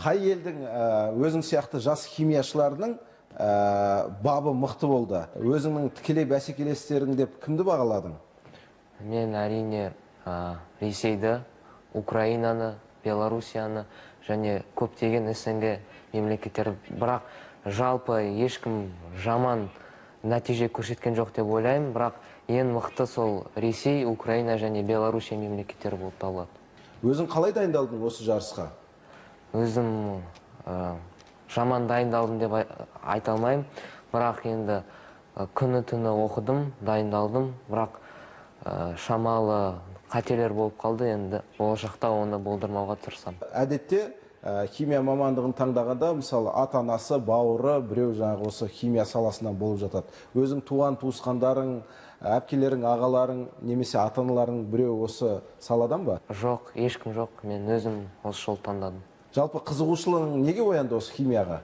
Қай елдің өзің сияқты жас химияшылардың бабы мықты болды? Өзіңнің тікелей бәсекелестерің деп кімді бағаладың? Мен әрине Ресейді, Украинаны, Белоруссияны және көптеген СНГ мемлекеттер, бірақ жалпы ешкім жаман нәтиже көрсеткен жоқ деп ойлаймын, бірақ ең мықты сол Ресей, Украина және Белоруссия мемлекеттері болып табылады. Өзің қалай дайындалдың осы жарысқа? Өзім жаман дайындалдым деп айта алмаймын, бірақ енді күні-түні оқыдым, дайындалдым, бірақ шамалы қателер болып қалды, енді болашақта оны болдырмауға тырысамын. Әдетте химия мамандығын таңдағанда, мысалы, ата-анасы, бауыры, біреу жаңағы осы химия саласынан болып жатады. Өзің туған туысқандарың, әпкелерің, ағаларың, немесе ата-аналарың біреу осы саладан ба? Жоқ, ешкім жоқ. Мен өзім осы жол таңдадым. Жалпы қызығушылығың неге оянды осы химияға?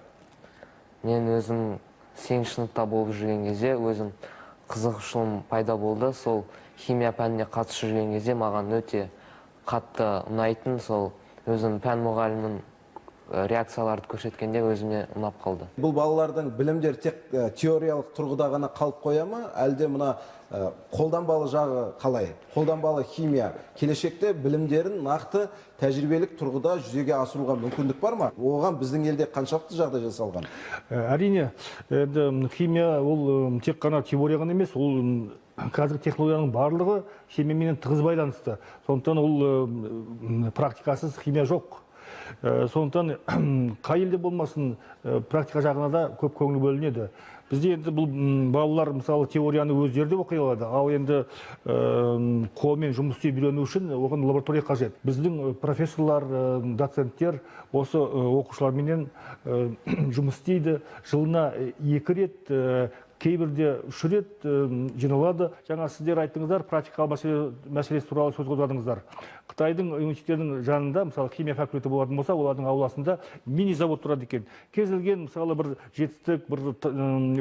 Мен өзім 8 сыныпта болып жүрген кезде өзім қызығушылығым пайда болды. Сол химия пәніне қатысып жүрген кезде маған өте қатты ұнайтын, сол өзім пән мұғалімінің реакцияларды көрсеткенде өзіме ұнап қалды. Бұл балалардың білімдер тек теориялық тұрғыда ғана қалып қоя ма, әлде мына қолданбалы жағы қалай? Қолданбалы химия келешекте білімдерін нақты тәжірибелік тұрғыда жүзеге асыруға мүмкіндік бар ма? Оған біздің елде қаншалықты жағдай жасалған? Әрине, химия ол тек қана теория ғана емес, ол қазіргі технологияның барлығы химиямен тығыз байланысты. Сондықтан ол практикасыз химия жоқ. Сондықтан қай елде болмасын практика жағына да көп көңіл бөлінеді. Бізде енді бұл балалар мысалы теорияны өздері де оқи алады, ал енді қолмен жұмыс істей үйрену үшін оған лаборатория қажет. Біздің профессорлар, доценттер осы оқушыларменен жұмыс істейді. Жылына 2 рет, кейбірде 3 рет жиналады. Жаңа сіздер айттыңыздар, практикалық мәселесі туралы сөз қозғадыңыздар. Қытайдың университеттерінің жанында, мысалы, химия факультеті болатын болса, олардың ауласында мини-завод тұрады екен. Кез келген, мысалы, бір жетістік, бір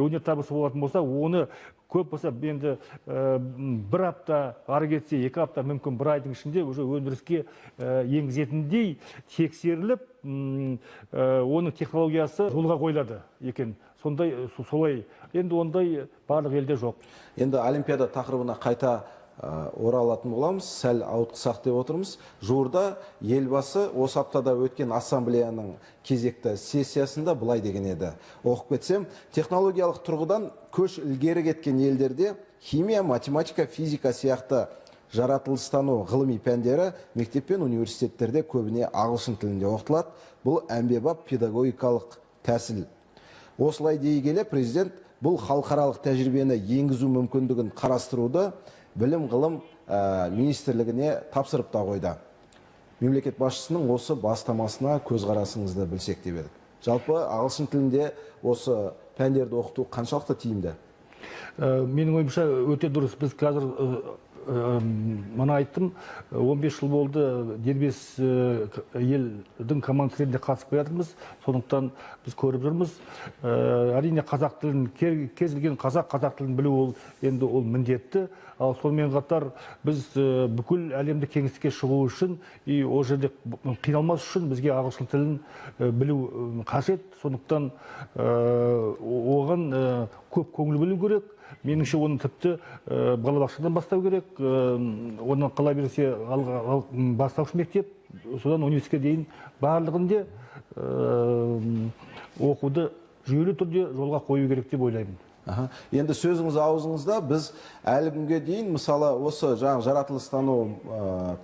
өнер табысы болатын болса, оны көп болса, енді 1 апта, ары кетсе 2 апта, мүмкін 1 айдың ішінде уже өндіріске енгізетіндей тексеріліп, оның технологиясы жолға қойылады екен. Солай, енді ондай барлық елде жоқ. Енді Олимпиада тақырыбына қайта оралатын боламыз, сәл ауытқысақ деп отырмыз. Жуырда елбасы осы аптада өткен ассамблеяның кезекті сессиясында былай деген еді. Оқып кетсем, технологиялық тұрғыдан көш ілгері кеткен елдерде химия, математика, физика сияқты жаратылыстану ғылыми пәндері мектеп пен университеттерде көбіне ағылшын тілінде оқытылады. Бұл әмбебап педагогикалық тәсіл. Осылай дей келе президент бұл халықаралық тәжірибені енгізу мүмкіндігін қарастыруды білім ғылым министрлігіне тапсырып та қойды. Мемлекет басшысының осы бастамасына көзқарасыңызды білсек деп едік. Жалпы ағылшын тілінде осы пәндерді оқыту қаншалықты тиімді? Менің ойымша өте дұрыс. Біз қазір мына айттым, 15 жыл болды дербес елдің командасында қатысып жатырмыз. Сондықтан біз көріп жүрміз. Әрине қазақ тілін, кез келген қазақ тілін білу ол енді ол міндетті. Ал сонымен қатар біз бүкіл әлемді кеңістікке шығу үшін, ол жерде қиналмас үшін бізге ағылшын тілін білу қажет. Сондықтан оған көп көңіл бөлу керек. Меніңше оны тіпті балабақшадан бастау керек. Оны қала берсе бастауыш мектеп, содан университетке дейін барлығында оқуды жүйелі түрде жолға қою керек деп ойлаймын. Енді сөзіңіз аузыңызда біз әлі күнге дейін мысалы осы жаратылыстану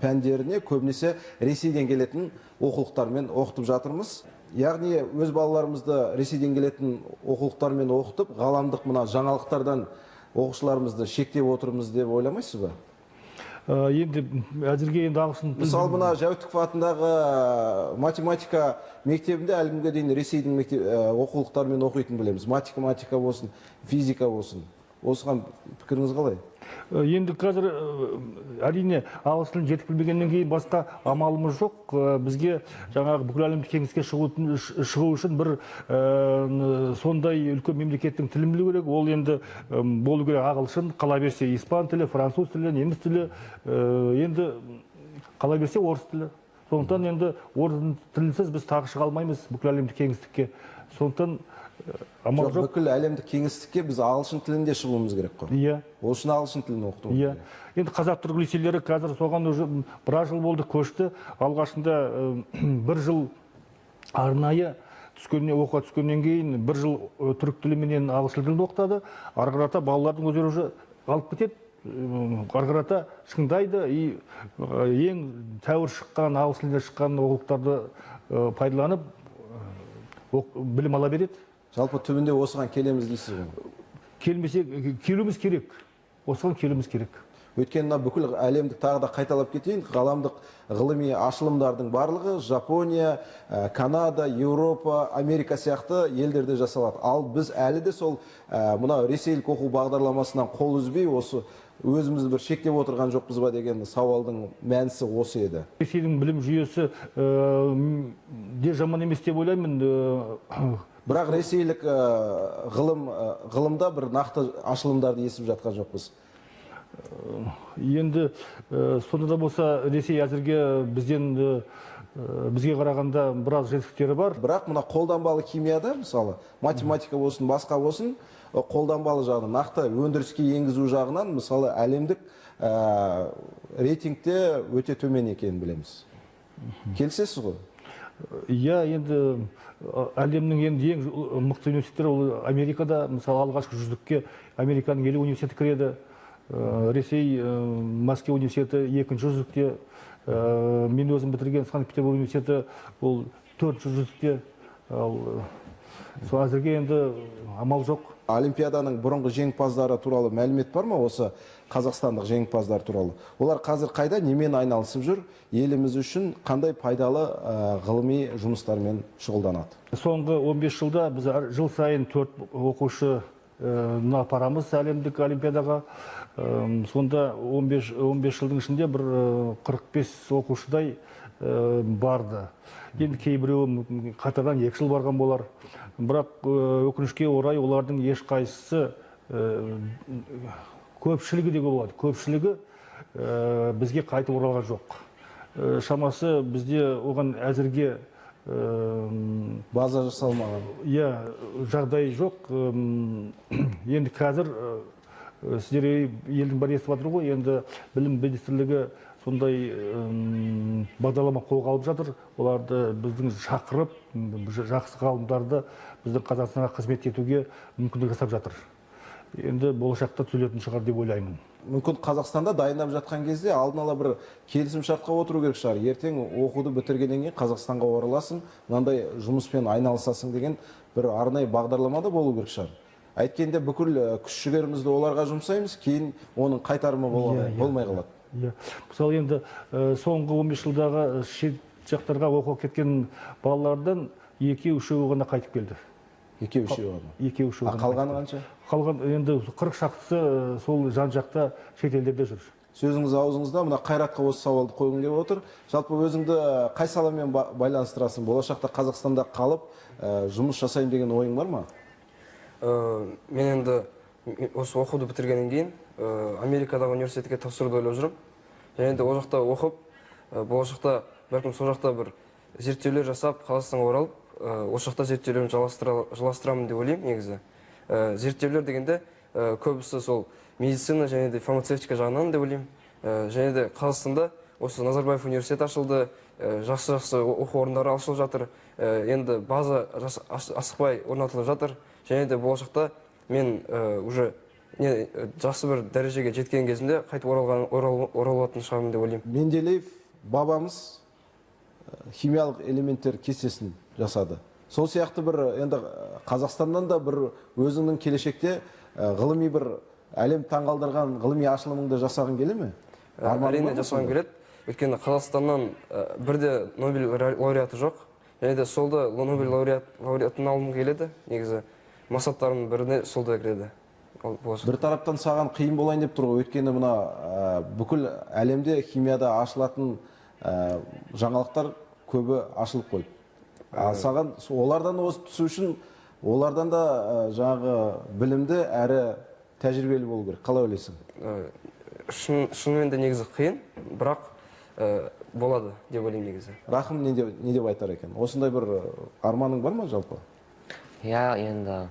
пәндеріне көбінесе Ресейден келетін оқулықтармен оқытып жатырмыз. Яғни өз балаларымызды Ресейден келетін оқулықтармен оқытып, ғаламдық мына жаңалықтардан оқушыларымызды шектеп отырмыз деп ойламайсыз ба? Енді әзірге енді ағылшын тілін... Мысалы, мына Жәутіков атындағы математика мектебінде әлі күнге дейін Ресейдің оқулықтарымен оқитын білеміз. Математика болсын, физика болсын. Осыған пікіріңіз қалай? Енді қазір әрине ағылшын тілін жетік білмегеннен кейін басқа амалымыз жоқ. Бізге жаңағы бүкіл әлемдік кеңістікке шығу үшін бір сондай үлкен мемлекеттің тілін білу керек. Ол енді болу керек ағылшын, қала берсе испан тілі, француз тілі, неміс тілі, енді қала берсе орыс тілі. Сондықтан енді орыс тілінсіз біз тағы шыға алмаймыз бүкіл әлемдік кеңістікке. Сондықтан амал жоқ. Бүкіл әлемдік кеңістікке біз ағылшын тілінде шығуымыз керек қой. Иә. Ол үшін ағылшын тілін оқытуымыз Иә. керек. Енді қазақ түрік лицейлері қазір соған уже біраз жыл болды көшті. Алғашында бір жыл арнайы оқуға түскеннен кейін бір жыл түрік тілі менен ағылшын тілін оқытады. Ары қарата балалардың өздері уже алып кетеді. Ары қарата шыңдайды и ең тәуір шыққан ағылшын тілінде шыққан оқулықтарды пайдаланып білім ала береді. Жалпы түбінде осыған келеміз дейсіз ғой. Келуіміз керек. Осыған келуіміз керек. Өйткені мына бүкіл әлемдік тағы да қайталап кетейін, ғаламдық ғылыми ашылымдардың барлығы Жапония, Канада, Еуропа, Америка сияқты елдерде жасалады. Ал біз әлі де сол мына ресейлік оқу бағдарламасынан қол үзбей, осы өзімізді бір шектеп отырған жоқпыз ба деген сауалдың мәнісі осы еді. Ресейдің білім жүйесі де жаман емес деп ойлаймын. Бірақ ресейлік ғылымда бір нақты ашылымдарды естіп жатқан жоқпыз. Енді сонда да болса Ресей әзірге бізге қарағанда біраз жетістіктері бар. Бірақ мына қолданбалы химияда, мысалы, математика болсын, басқа болсын, қолданбалы жағынан, нақты өндіріске енгізу жағынан, мысалы, әлемдік рейтингте өте төмен екенін білеміз. Келісесіз ғой? Иә, енді әлемнің ең мықты университеттері ол Америкада, мысалы, алғашқы жүздікке Американың 50 университеті кіреді. Ресей Мәскеу университеті екінші жүздікте, мен өзім бітірген Санкт-Петербург университеті ол 4-ші жүздікте. Сол әзірге енді амал жоқ. Олимпиаданың бұрынғы жеңімпаздары туралы мәлімет бар ма, осы қазақстандық жеңімпаздар туралы? Олар қазір қайда, немен айналысып жүр, еліміз үшін қандай пайдалы ғылыми жұмыстармен шұғылданады? Соңғы 15 жылда біз жыл сайын 4 оқушы апарамыз әлемдік олимпиадаға. Сонда 15 жылдың ішінде бір 45 оқушыдай барды. Енді кейбіреуі қатардан 2 жыл барған болар. Бірақ өкінішке орай олардың ешқайсысы, көпшілігі деуге болады, көпшілігі бізге қайтып оралған жоқ. Шамасы бізде оған әзірге база жасалмаған. Иә, жағдай жоқ. Енді қазір сіздер елдің бәрі естіп жатыр ғой, енді білім министрлігі сондай бағдарлама қолға алып жатыр. Оларды біздің шақырып, жақсы ғалымдарды біздің Қазақстанға қызмет етуге мүмкіндік жасап жатыр. Енді болашақта түзелетін шығар деп ойлаймын. Мүмкін Қазақстанда дайындап жатқан кезде алдын ала бір келісім шартқа отыру керек шығар. Ертең оқуды бітіргеннен кейін Қазақстанға ораласың, мынандай жұмыспен айналысасың деген бір арнайы бағдарламада болу керек шығар. Әйткенде бүкіл күш-жігерімізді оларға жұмсаймыз, кейін оның қайтарымы болмай қалады. Мысалы енді соңғы 15 жылдағы шет жақтарға оқуға кеткен балалардан 2-3 ғана қайтып келді. 2-3 ғана. 2-3 ғана. Қалғаны қанша? Қалған енді 40 шақтысы сол жан-жақта шет елдерде жүр. Сөзіңіз аузыңызда, мына Қайратқа осы сауалды қойғым келіп отыр. Жалпы өзіңді қай саламен байланыстырасың? Болашақта Қазақстанда қалып, жұмыс жасайын деген ойың бар ма? Мен енді осы оқуды бітіргеннен кейін Америкадағы университетке тапсыруды ойлап жүрмін. Және де ол жақта оқып, болашақта бәлкім сол жақта бір зерттеулер жасап, Қазақстанға оралып, осы жақта зерттеулерін жалғастырамын деп ойлаймын негізі. Зерттеулер дегенде көбісі сол медицина және де фармацевтика жағынан деп ойлаймын. Және де Қазақстанда осы Назарбаев университеті ашылды, жақсы оқу орындары ашылып жатыр. Енді база асықпай орнатылып жатыр. Және де болашақта мен уже жақсы бір дәрежеге жеткен кезімде қайтып оралатын шығармын деп ойлаймын. Менделеев бабамыз химиялық элементтер кестесін жасады. Сол сияқты бір енді Қазақстаннан да бір өзіңнің келешекте ғылыми бір әлем таңғалдырған ғылыми ашылымыңды жасағың келе ме? Әрине жасағым келеді. Өйткені Қазақстаннан бірде Нобель лауреаты жоқ. Және де солда Нобель лауреатын алғым келеді. Негізі мақсаттарымның біріне солда кіреді. Бір тараптан саған қиын болайын деп тұр ғой. Өйткені мына бүкіл әлемде химияда ашылатын жаңалықтар көбі ашылып қойды. Саған олардан осы түсу үшін олардан да жаңағы білімді әрі тәжірибелі болу керек. Қалай ойлайсың? Шынымен де негізі қиын, бірақ болады деп ойлаймын негізі. Рахым не деп айтар екен? Осындай бір арманың бар ма жалпы? Иә, енді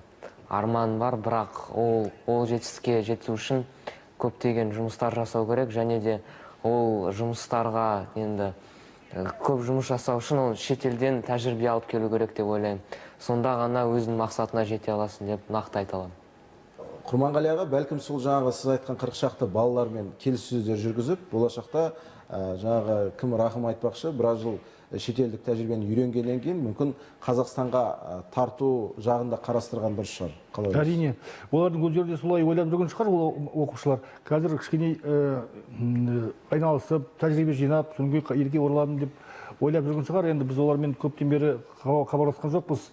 арман бар, бірақ ол жетістікке жету үшін көптеген жұмыстар жасау керек, және де ол жұмыстарға енді көп жұмыс жасау үшін ол шетелден тәжірибе алып келу керек деп ойлаймын. Сонда ғана өзінің мақсатына жете аласың деп нақты айта аламын. Құрманғали аға, бәлкім сол жаңағы сіз айтқан 40 шақты балалармен келіссөздер жүргізіп, болашақта жаңағы кім Рахым айтпақшы, біраз жыл шетелдік тәжірибені үйренгеннен кейін мүмкін Қазақстанға тарту жағында қарастырған дұрыс шығар. Қалай ойлайсыз? Әрине, олардың өздері де солай ойлап жүрген шығар, ол оқушылар. Қазір кішкене айналысып, тәжірибе жинап, содан кейін елге ораламын деп ойлап жүрген шығар. Енді біз олармен көптен бері хабарласқан жоқпыз.